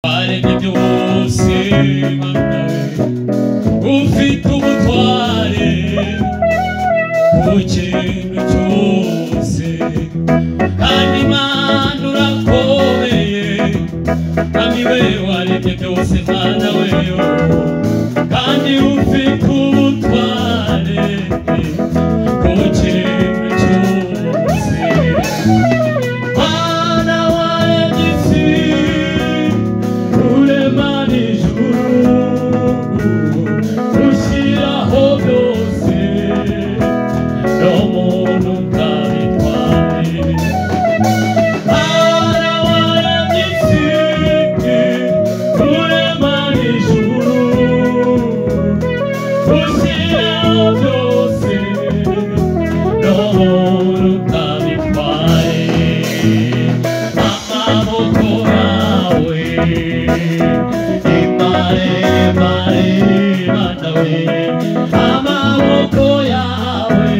waremye byose Mana we ufite ubutware ku kintu cyose kandi Mana urakomeye kandi we waremye byose Mana we kandi ufite ubutware ku kintu cyose Mana waremye isi urema n'ijuru ushyiraho byose n'umuntu utabitwaye Mana waremye isi urema n'ijuru ushyiraho byose n'umuntu utabitwaye amaboko yawe Mana we amaboko yawe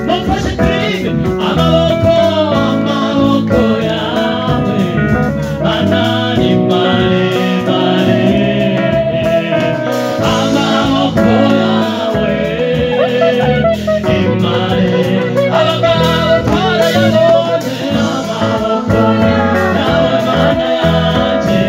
mufashe turirimbe amaboko yawe Mana ni maremare amaboko yawe abagabo twarayabonye amaboko yawe Mana yanjye